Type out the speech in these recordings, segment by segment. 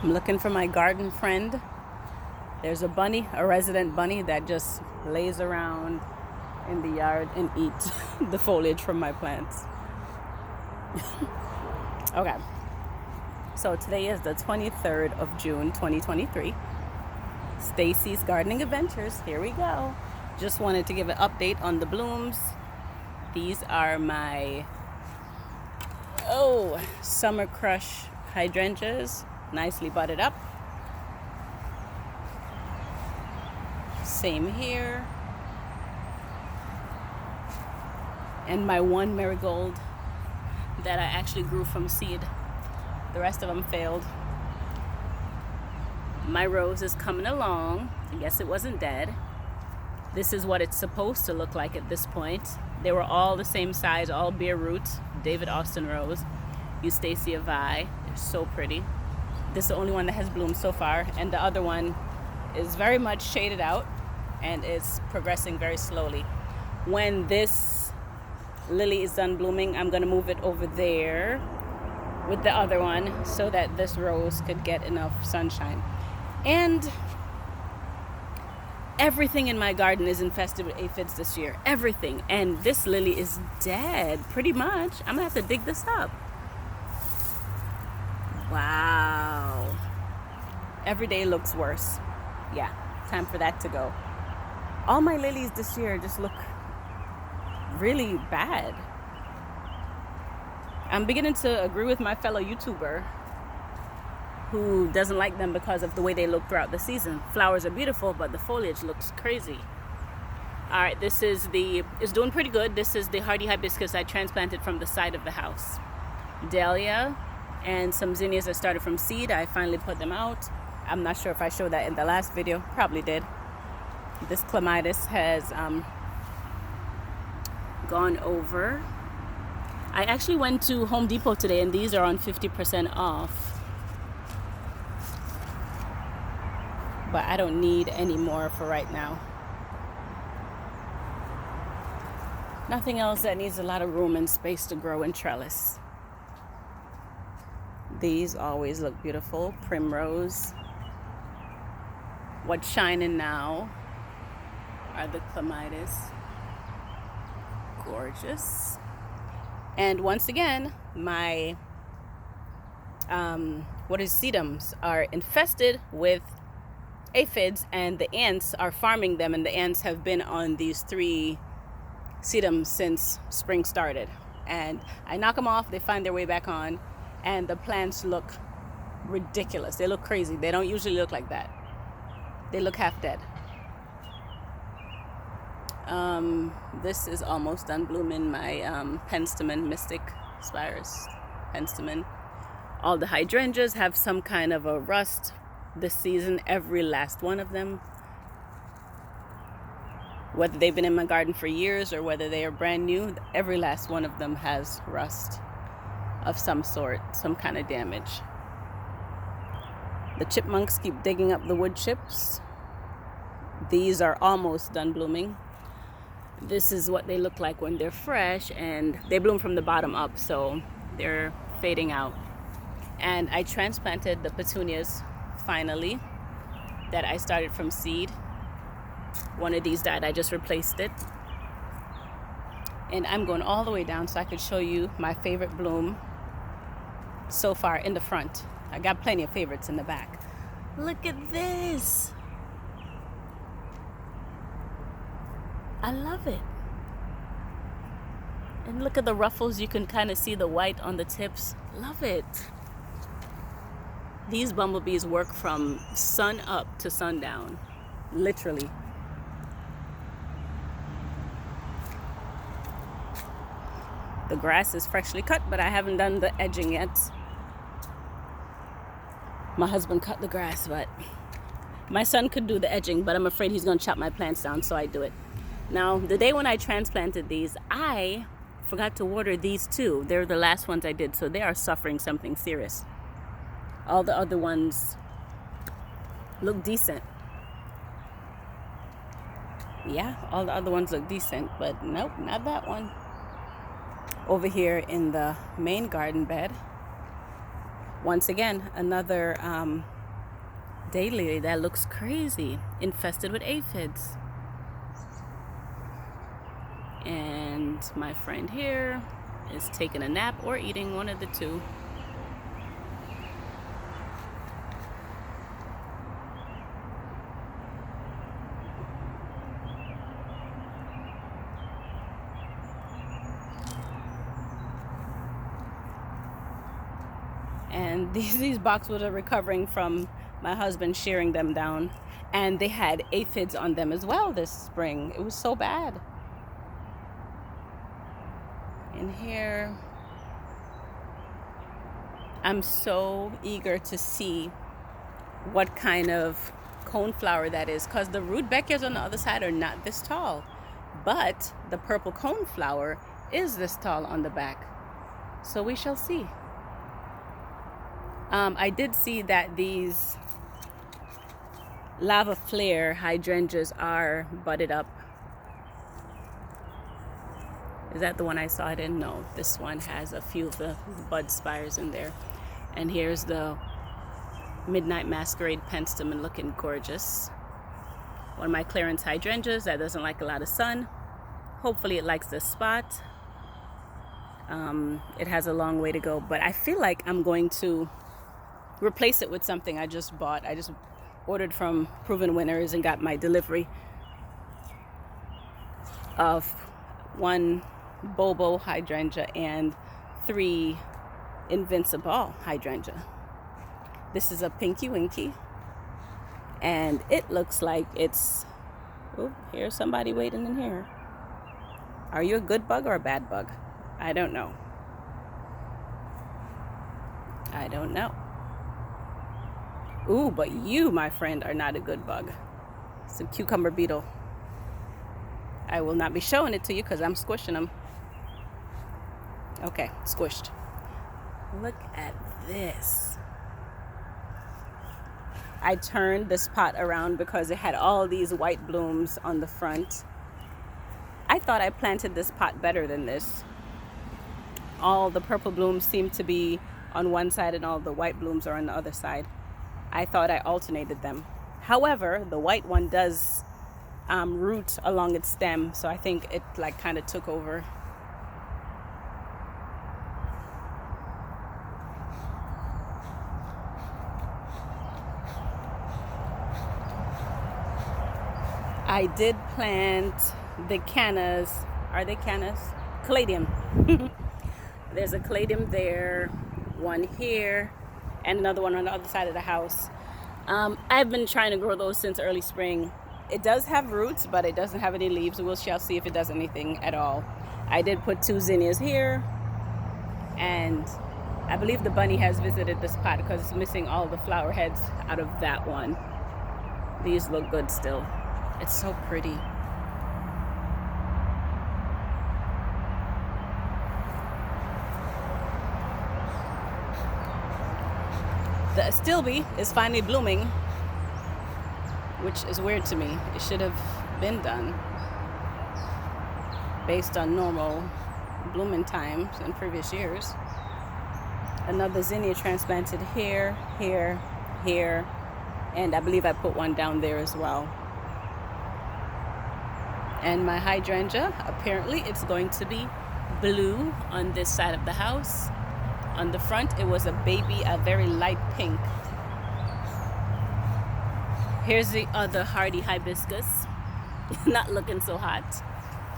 I'm looking for my garden friend. There's a bunny, a resident bunny that just lays around in the yard and eats the foliage from my plants. Okay, so today is the 23rd of June 2023. Stacy's Gardening Adventures, here we go. Just wanted to give an update on the blooms. These are my Summer Crush hydrangeas, nicely budded up. Same here. And my one marigold that I actually grew from seed. The rest of them failed. My rose is coming along. I guess it wasn't dead. This is what it's supposed to look like at this point. They were all the same size, all bare roots. David Austin rose, Eustacia Vi. They're so pretty. This is the only one that has bloomed so far, and the other one is very much shaded out and is progressing very slowly. When this lily is done blooming, I'm going to move it over there with the other one so that this rose could get enough sunshine. And everything in my garden is infested with aphids this year. Everything. And this lily is dead, pretty much. I'm going to have to dig this up. Wow. Every day looks worse. Yeah, time for that to go. All my lilies this year just look really bad. I'm beginning to agree with my fellow YouTuber who doesn't like them because of the way they look throughout the season. Flowers are beautiful, but the foliage looks crazy. All right, it's doing pretty good. This is the hardy hibiscus I transplanted from the side of the house. Dahlia and some zinnias that started from seed. I finally put them out. I'm not sure if I showed that in the last video. Probably did. This clematis has gone over. I actually went to Home Depot today and these are on 50% off. But I don't need any more for right now. Nothing else that needs a lot of room and space to grow in trellis. These always look beautiful. Primrose. What's shining now are the clematis. Gorgeous. And once again, my sedums are infested with aphids, and the ants are farming them, and the ants have been on these 3 sedums since spring started. And I knock them off, they find their way back on, and the plants look ridiculous. They look crazy. They don't usually look like that. They look half dead. This is almost done blooming, my penstemon, Mystic Spires penstemon. All the hydrangeas have some kind of a rust this season, every last one of them. Whether they've been in my garden for years or whether they are brand new, every last one of them has rust of some sort, some kind of damage. The chipmunks keep digging up the wood chips. These are almost done blooming. This is what they look like when they're fresh, and they bloom from the bottom up, so they're fading out. And I transplanted the petunias finally that I started from seed. One of these died, I just replaced it. And I'm going all the way down so I could show you my favorite bloom so far in the front. I got plenty of favorites in the back. Look at this. I love it. And look at the ruffles. You can kind of see the white on the tips. Love it. These bumblebees work from sun up to sundown, literally. The grass is freshly cut, but I haven't done the edging yet. My husband cut the grass, but my son could do the edging, but I'm afraid he's going to chop my plants down, so I do it. Now, the day when I transplanted these, I forgot to water these too. They're the last ones I did, so they are suffering something serious. All the other ones look decent. Yeah, all the other ones look decent, but nope, not that one. Over here in the main garden bed, Once again, another daylily that looks crazy, infested with aphids. And my friend here is taking a nap or eating, one of the two. And these boxwoods are recovering from my husband shearing them down, and they had aphids on them as well this spring. It was so bad. In here, I'm so eager to see what kind of coneflower that is, because the Rudbeckias on the other side are not this tall, but the purple coneflower is this tall on the back. So we shall see. I did see that these lava flare hydrangeas are budded up. Is that the one I saw it in? No, this one has a few of the bud spires in there. And here's the Midnight Masquerade penstemon, looking gorgeous. One of my clearance hydrangeas that doesn't like a lot of sun. Hopefully it likes this spot. It has a long way to go, but I feel like I'm going to replace it with something I just bought. I just ordered from Proven Winners and got my delivery of 1 Bobo hydrangea and 3 Invincible hydrangea. This is a Pinky Winky, and it looks like it's, oh, here's somebody waiting in here. Are you a good bug or a bad bug? I don't know. I don't know. Ooh, but you, my friend, are not a good bug. It's a cucumber beetle. I will not be showing it to you because I'm squishing them. Okay, squished. Look at this. I turned this pot around because it had all these white blooms on the front. I thought I planted this pot better than this. All the purple blooms seem to be on one side and all the white blooms are on the other side. I thought I alternated them. However, the white one does root along its stem, so I think it like kind of took over. I did plant the cannas. Are they cannas? Caladium. There's a caladium there, one here, and another one on the other side of the house. I've been trying to grow those since early spring. It does have roots, but it doesn't have any leaves. We shall see if it does anything at all. I did put 2 zinnias here, and I believe the bunny has visited this pot because it's missing all the flower heads out of that one. These look good still. It's so pretty. The astilbe is finally blooming, which is weird to me. It should have been done based on normal blooming times in previous years. Another zinnia transplanted here, here, here, and I believe I put one down there as well. And my hydrangea, apparently it's going to be blue on this side of the house. On the front, it was a very light pink. Here's the other hardy hibiscus, not looking so hot.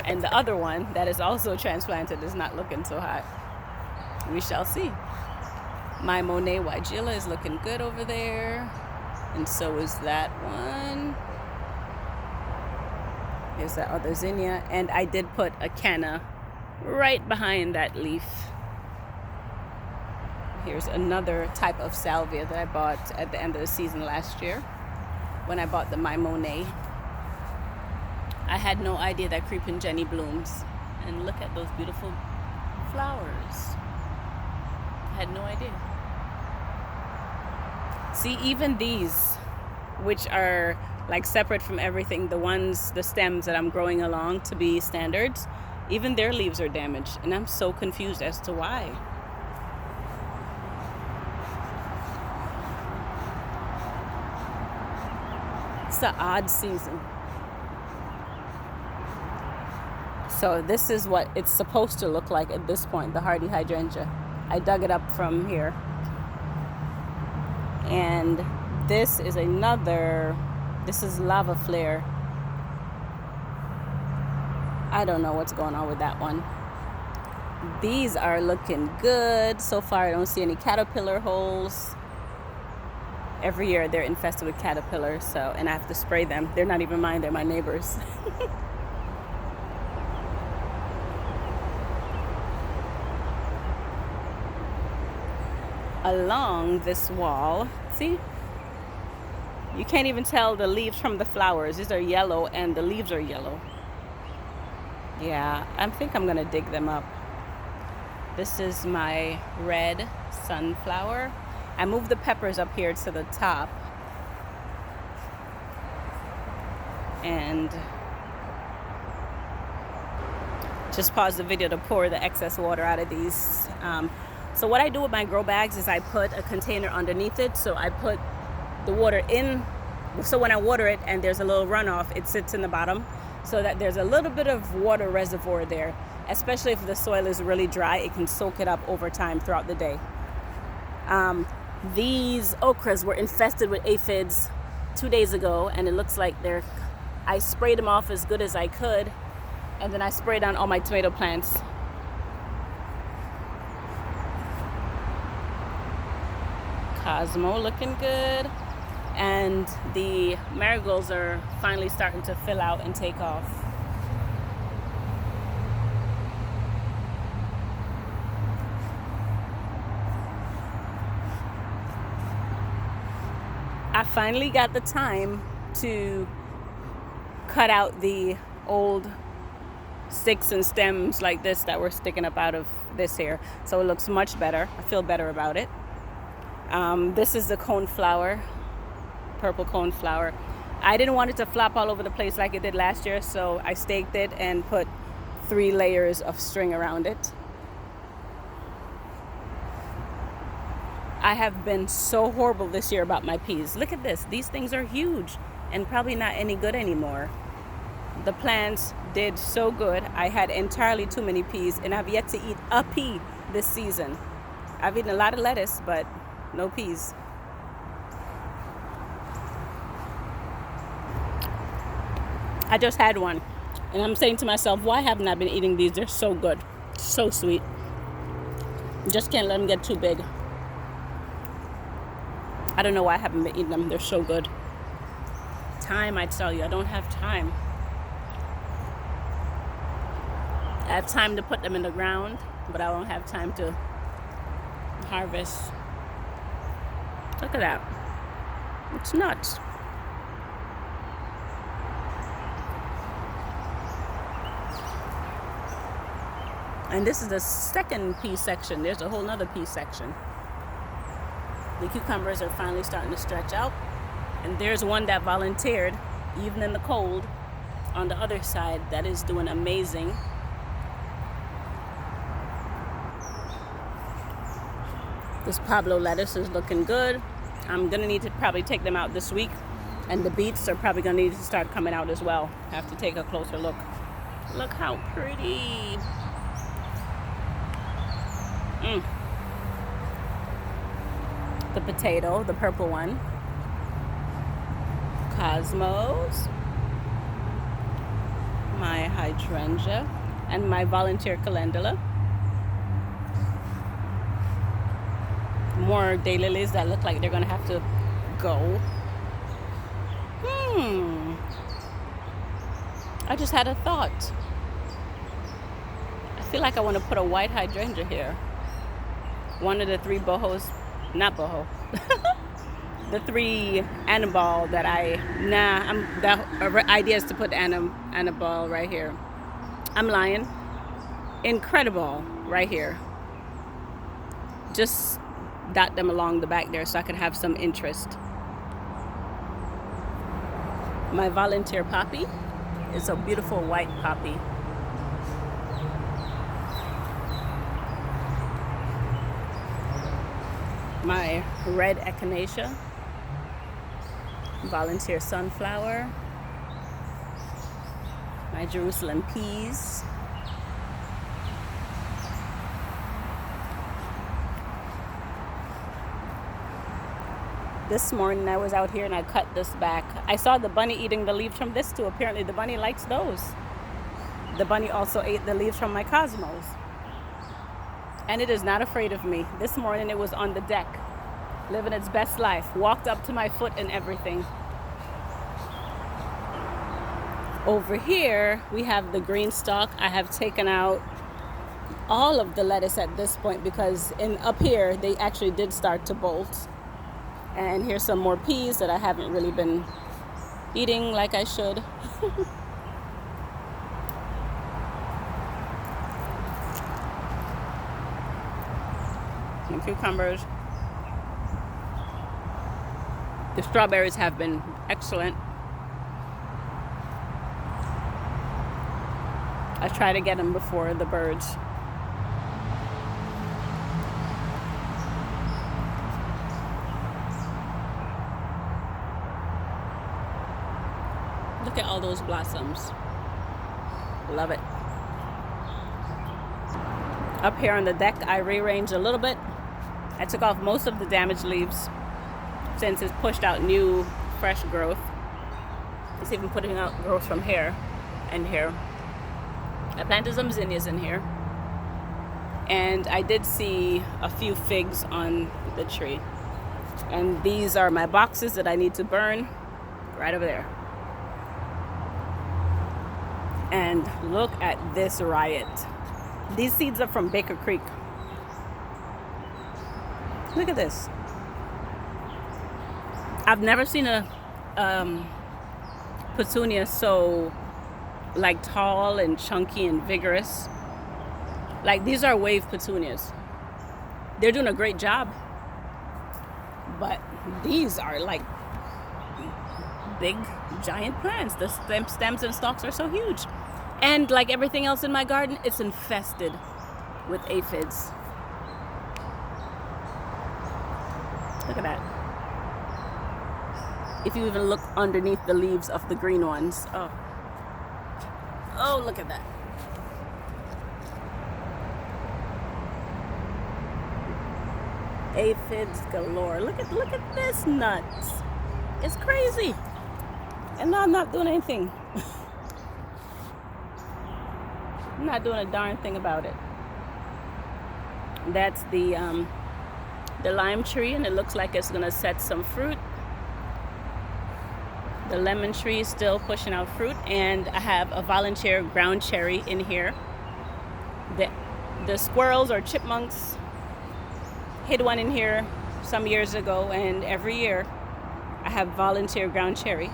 And the other one that is also transplanted is not looking so hot. We shall see. My Monet Weigela is looking good over there, and so is that one. Here's that other zinnia, and I did put a canna right behind that leaf. Here's another type of salvia that I bought at the end of the season last year when I bought the My Monet. I had no idea that Creeping Jenny blooms. And look at those beautiful flowers. I had no idea. See, even these, which are like separate from everything, the stems that I'm growing along to be standards, even their leaves are damaged. And I'm so confused as to why. It's the odd season. So this is what it's supposed to look like at this point, the hardy hydrangea. I dug it up from here. And this is lava flare. I don't know what's going on with that one. These are looking good. So far I don't see any caterpillar holes. Every year they're infested with caterpillars, and I have to spray them. They're not even mine, they're my neighbors. Along this wall, see? You can't even tell the leaves from the flowers. These are yellow and the leaves are yellow. Yeah, I think I'm gonna dig them up. This is my red sunflower. I moved the peppers up here to the top. And just pause the video to pour the excess water out of these. So what I do with my grow bags is I put a container underneath it. So I put the water in. So when I water it and there's a little runoff, it sits in the bottom so that there's a little bit of water reservoir there. Especially if the soil is really dry, it can soak it up over time throughout the day. These okras were infested with aphids 2 days ago, and it looks like I sprayed them off as good as I could, and then I sprayed on all my tomato plants. Cosmo looking good, and the marigolds are finally starting to fill out and take off. I finally got the time to cut out the old sticks and stems like this that were sticking up out of this here. So it looks much better. I feel better about it. This is the coneflower, purple coneflower. I didn't want it to flop all over the place like it did last year, so I staked it and put 3 layers of string around it. I have been so horrible this year about my peas. Look at this. These things are huge and probably not any good anymore. The plants did so good. I had entirely too many peas, and I've yet to eat a pea this season. I've eaten a lot of lettuce, but no peas. I just had one, and I'm saying to myself, why haven't I been eating these? They're so good, so sweet. Just can't let them get too big. I don't know why I haven't been eating them. They're so good. Time, I tell you, I don't have time. I have time to put them in the ground, but I don't have time to harvest. Look at that. It's nuts. And this is the second pea section. There's a whole nother pea section. The cucumbers are finally starting to stretch out. And there's one that volunteered, even in the cold, on the other side, that is doing amazing. This Pablo lettuce is looking good. I'm gonna need to probably take them out this week. And the beets are probably gonna need to start coming out as well. Have to take a closer look. Look how pretty. The potato, the purple one. Cosmos. My hydrangea. And my volunteer calendula. More daylilies that look like they're gonna have to go. I just had a thought. I feel like I want to put a white hydrangea here. One of the 3 bohos, not boho, the 3 Annabelle that the idea is to put Annabelle right here. I'm lying. Incredible right here. Just dot them along the back there so I can have some interest. My volunteer poppy is a beautiful white poppy. My red echinacea. Volunteer sunflower. My Jerusalem peas. This morning I was out here and I cut this back. I saw the bunny eating the leaves from this too. Apparently the bunny likes those. The bunny also ate the leaves from my cosmos. And it is not afraid of me. This morning it was on the deck, living its best life. Walked up to my foot and everything. Over here we have the green stalk. I have taken out all of the lettuce at this point because up here they actually did start to bolt. And here's some more peas that I haven't really been eating like I should. Some cucumbers. The strawberries have been excellent. I try to get them before the birds. Look at all those blossoms. Love it. Up here on the deck, I rearranged a little bit. I took off most of the damaged leaves since it's pushed out new, fresh growth. It's even putting out growth from here and here. I planted some zinnias in here. And I did see a few figs on the tree. And these are my boxes that I need to burn right over there. And look at this riot. These seeds are from Baker Creek. Look at this. I've never seen a petunia so like tall and chunky and vigorous. Like these are wave petunias. They're doing a great job. But these are like big giant plants. The stems and stalks are so huge. And like everything else in my garden, it's infested with aphids. Look at that. If you even look underneath the leaves of the green ones. Oh, look at that. Aphids galore. Look at this nuts. It's crazy. And now I'm not doing anything. I'm not doing a darn thing about it. That's the lime tree, and it looks like it's gonna set some fruit. The lemon tree is still pushing out fruit, and I have a volunteer ground cherry in here. The squirrels or chipmunks hid one in here some years ago, and every year I have volunteer ground cherry.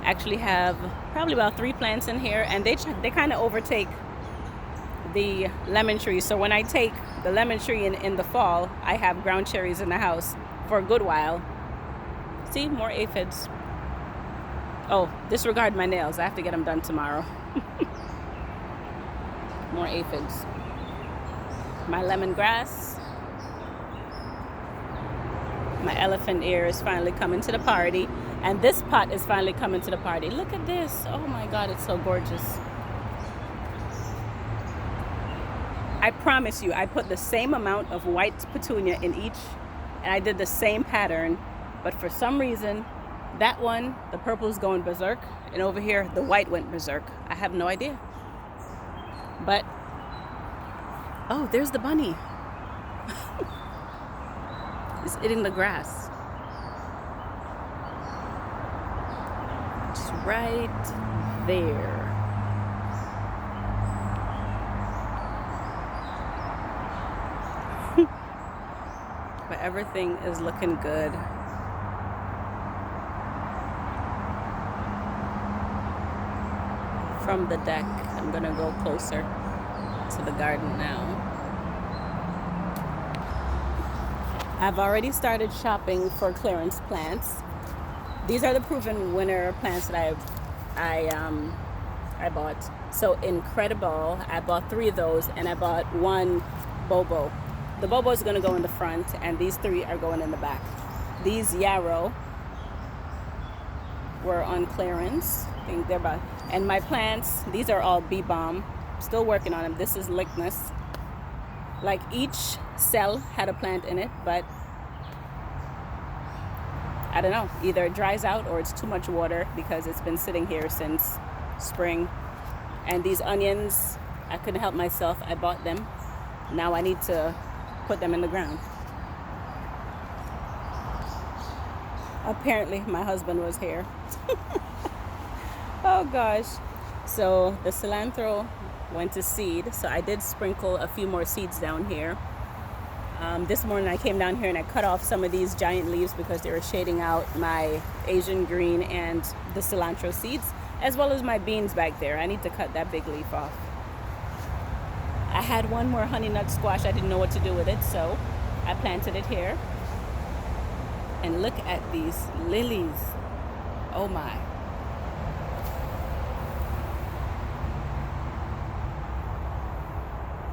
Actually have probably about 3 plants in here, and they kind of overtake the lemon tree. So when I take the lemon tree in the fall, I have ground cherries in the house for a good while. See, more aphids. Oh, disregard my nails. I have to get them done tomorrow. More aphids. My lemongrass. My elephant ear is finally coming to the party. And this pot is finally coming to the party. Look at this. Oh my God, it's so gorgeous. I promise you, I put the same amount of white petunia in each, and I did the same pattern. But for some reason, that one, the purple is going berserk, and over here, the white went berserk. I have no idea. But, oh, there's the bunny. It's eating the grass. Just right there. But everything is looking good. From the deck, I'm gonna go closer to the garden now. I've already started shopping for clearance plants. These are the proven winner plants that I bought. So Incredible, I bought 3 of those, and I bought 1 Bobo. The Bobo is going to go in the front, and these 3 are going in the back. These Yarrow were on clearance. I think they're about, and my plants, these are all bee balm. Still working on them. This is Lychnis. Like each cell had a plant in it, but I don't know, either it dries out or it's too much water because it's been sitting here since spring. And these onions, I couldn't help myself. I bought them. Now I need to put them in the ground. Apparently my husband was here. Oh gosh. So the cilantro went to seed. So I did sprinkle a few more seeds down here. This morning I came down here and I cut off some of these giant leaves because they were shading out my Asian green and the cilantro seeds, as well as my beans back there. I need to cut that big leaf off. I had one more honey nut squash. I didn't know what to do with it, so I planted it here. And look at these lilies. Oh my.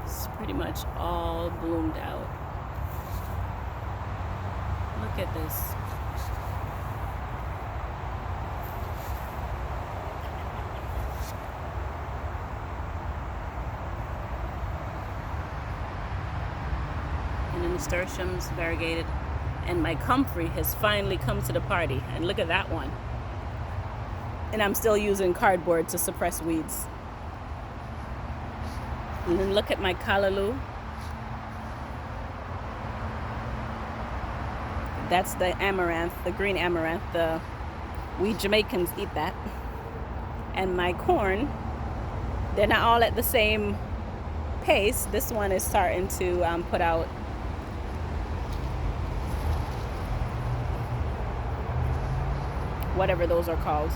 It's pretty much all bloomed out. Look at this. And the nasturtiums variegated. And my comfrey has finally come to the party. And look at that one. And I'm still using cardboard to suppress weeds. And then look at my callaloo. That's the amaranth, the green amaranth. We Jamaicans eat that. And my corn, they're not all at the same pace. This one is starting to put out whatever those are called.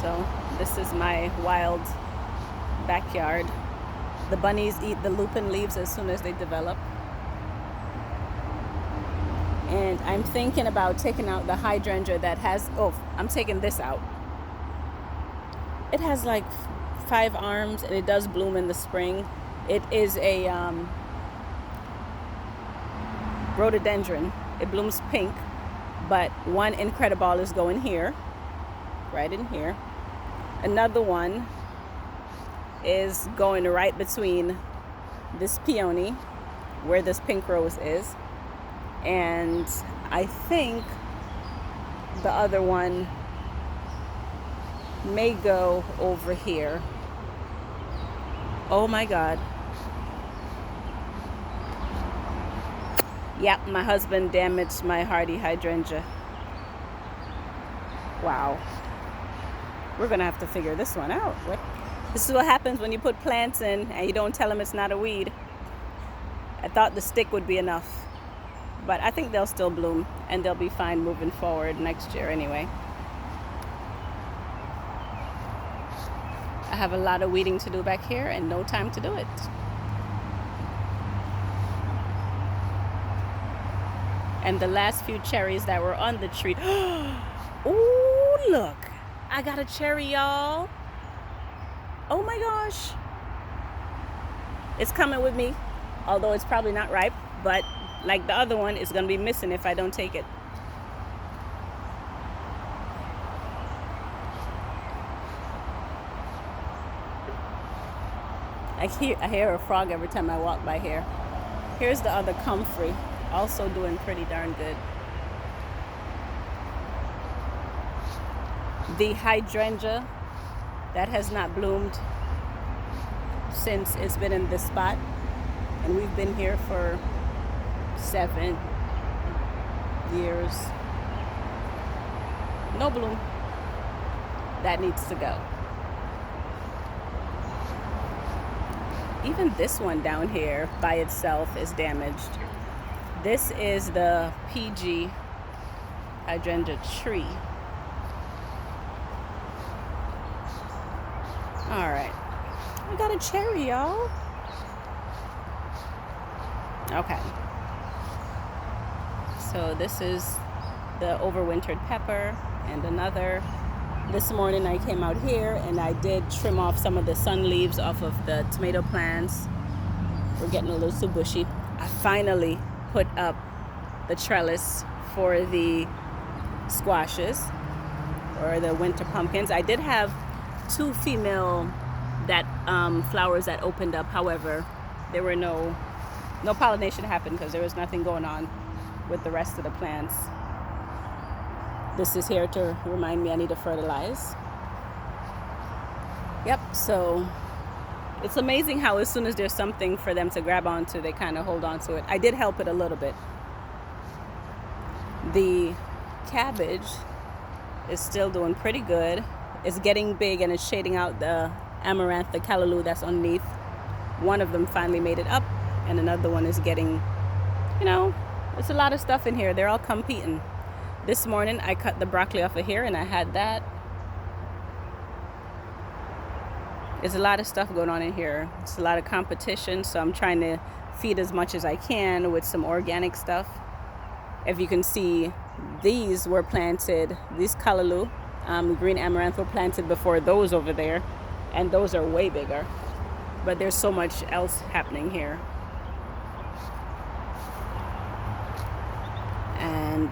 So this is my wild backyard. The bunnies eat the lupin leaves as soon as they develop. And I'm thinking about taking out the hydrangea that has, I'm taking this out. It has like 5 arms and it does bloom in the spring. It is a rhododendron. It blooms pink, but one incrediball is going here, right in here. Another one is going right between this peony, where this pink rose is. And I think the other one may go over here. Oh my God. Yep, my husband damaged my hardy hydrangea. Wow. We're gonna have to figure this one out. This is what happens when you put plants in and you don't tell them it's not a weed. I thought the stick would be enough. But I think they'll still bloom and they'll be fine moving forward next year anyway. I have a lot of weeding to do back here and no time to do it. And the last few cherries that were on the tree. Oh, look. I got a cherry, y'all. Oh my gosh. It's coming with me, although it's probably not ripe, but like the other one, it's gonna be missing if I don't take it. I hear a frog every time I walk by here. Here's the other comfrey, also doing pretty darn good. The hydrangea that has not bloomed since it's been in this spot, and we've been here for 7 years. No bloom. That needs to go. Even this one down here by itself is damaged. This is the PG hydrangea tree. All right. I got a cherry, y'all. Okay. So this is the overwintered pepper and another. This morning I came out here and I did trim off some of the sun leaves off of the tomato plants. We're getting a little too bushy. I finally put up the trellis for the squashes or the winter pumpkins. I did have 2 female flowers that opened up. However, there were no pollination happened because there was nothing going on with the rest of the plants. This is here to remind me I need to fertilize. Yep, so it's amazing how as soon as there's something for them to grab onto, they kind of hold on to it. I did help it a little bit. The cabbage is still doing pretty good. It's getting big and it's shading out the amaranth, the callaloo that's underneath. One of them finally made it up and another one is getting, there's a lot of stuff in here. They're all competing. This morning I cut the broccoli off of here and I had that. There's a lot of stuff going on in here. It's a lot of competition, so I'm trying to feed as much as I can with some organic stuff. If you can see, these were planted, these callaloo, green amaranth were planted before those over there, and those are way bigger. But there's so much else happening here. And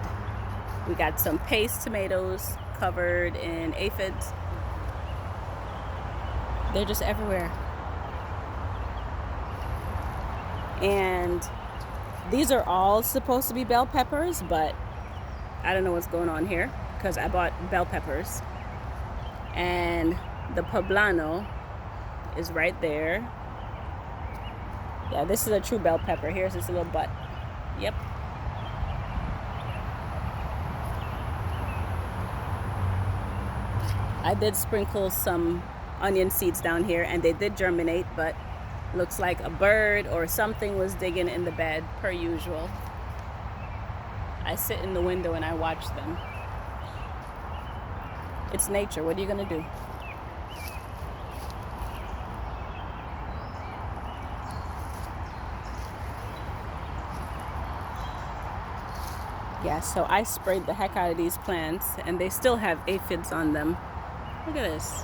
we got some paste tomatoes covered in aphids. They're just everywhere. And these are all supposed to be bell peppers, but I don't know what's going on here because I bought bell peppers. And the poblano is right there. Yeah, this is a true bell pepper. Here's this little butt. Yep. I did sprinkle some onion seeds down here and they did germinate, but looks like a bird or something was digging in the bed per usual. I sit in the window and I watch them. It's nature. What are you gonna do? Yeah, so I sprayed the heck out of these plants and they still have aphids on them. Look at this.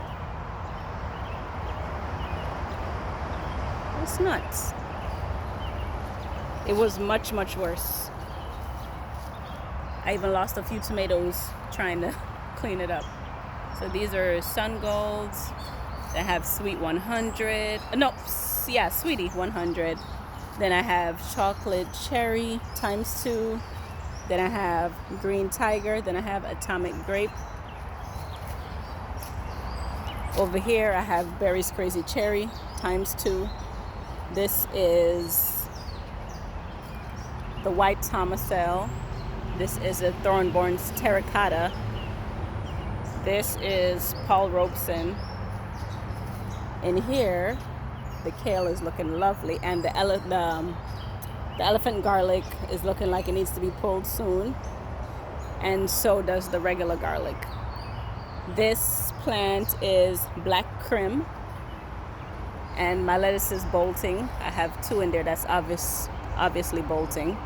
It's nuts. It was much, much worse. I even lost a few tomatoes trying to clean it up. So these are sun golds that have sweet 100. Sweetie 100. Then I have chocolate cherry ×2. Then I have green tiger. Then I have atomic grape. Over here I have Berry's Crazy Cherry ×2. This is the white Tomasel. This is a Thornborn's Terracotta. This is Paul Robeson. In here, the kale is looking lovely, and the elephant garlic is looking like it needs to be pulled soon, and so does the regular garlic. This plant is black crim, and my lettuce is bolting. I have 2 in there that's obviously bolting.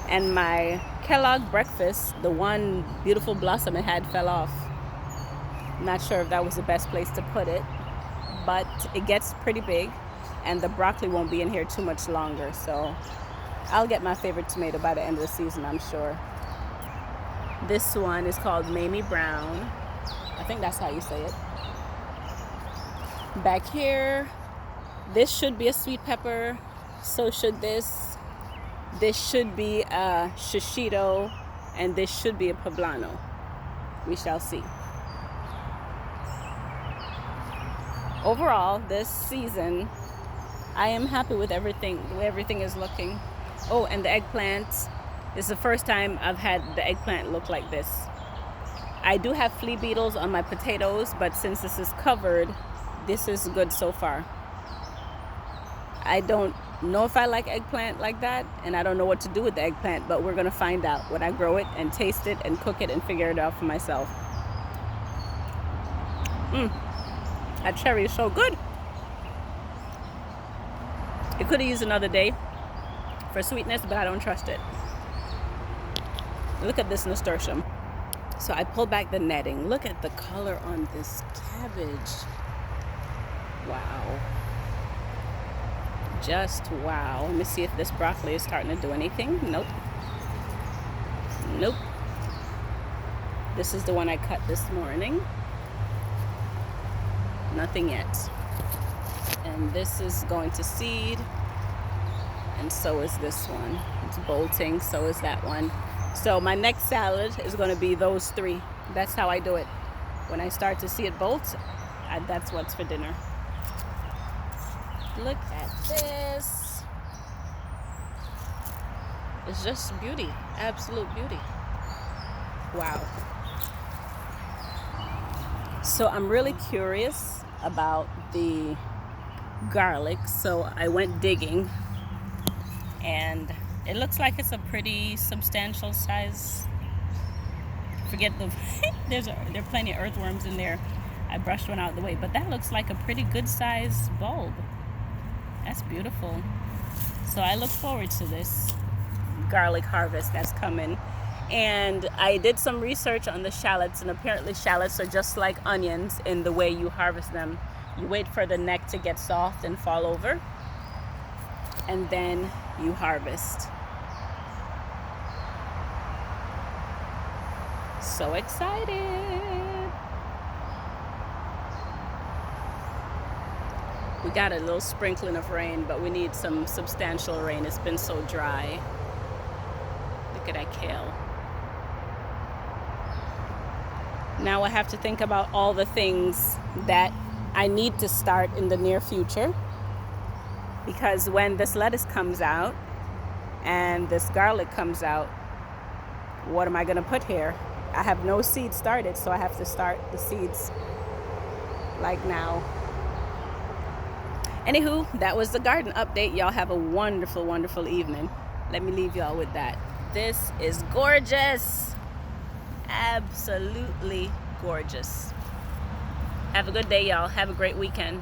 And my Kellogg breakfast, the one beautiful blossom it had, fell off. Not sure if that was the best place to put it, but it gets pretty big and the broccoli won't be in here too much longer, so I'll get my favorite tomato by the end of the season, I'm sure. This one is called Mamie Brown. I think that's how you say it. Back here, this should be a sweet pepper, so should this. This should be a shishito, and this should be a poblano. We shall see. Overall, this season, I am happy with everything, the way everything is looking. Oh, and the eggplants. This is the first time I've had the eggplant look like this. I do have flea beetles on my potatoes, but since this is covered, this is good so far. I don't know if I like eggplant like that, and I don't know what to do with the eggplant, but we're gonna find out when I grow it and taste it and cook it and figure it out for myself. That cherry is so good. It could have used another day for sweetness, but I don't trust it. Look at this nasturtium. So I pulled back the netting. Look at the color on this cabbage. Wow. Just wow. Let me see if this broccoli is starting to do anything. Nope. Nope. This is the one I cut this morning. Nothing yet. And this is going to seed. And so is this one. It's bolting, so is that one. So my next salad is going to be those three. That's how I do it. When I start to see it bolt, that's what's for dinner. Look at this. It's just beauty, absolute beauty. Wow. So I'm really curious about the garlic. So I went digging, and it looks like it's a pretty substantial size. Forget the there are plenty of earthworms in there. I brushed one out of the way, but that looks like a pretty good size bulb. That's beautiful. So I look forward to this garlic harvest that's coming. And I did some research on the shallots, and apparently shallots are just like onions in the way you harvest them. You wait for the neck to get soft and fall over, and then you harvest. So excited. We got a little sprinkling of rain, but we need some substantial rain. It's been so dry. Look at that kale. Now I have to think about all the things that I need to start in the near future, because when this lettuce comes out and this garlic comes out, what am I going to put here? I have no seeds started, so I have to start the seeds like now. Anywho, that was the garden update. Y'all have a wonderful, wonderful evening. Let me leave y'all with that. This is gorgeous. Absolutely gorgeous. Have a good day, y'all. Have a great weekend.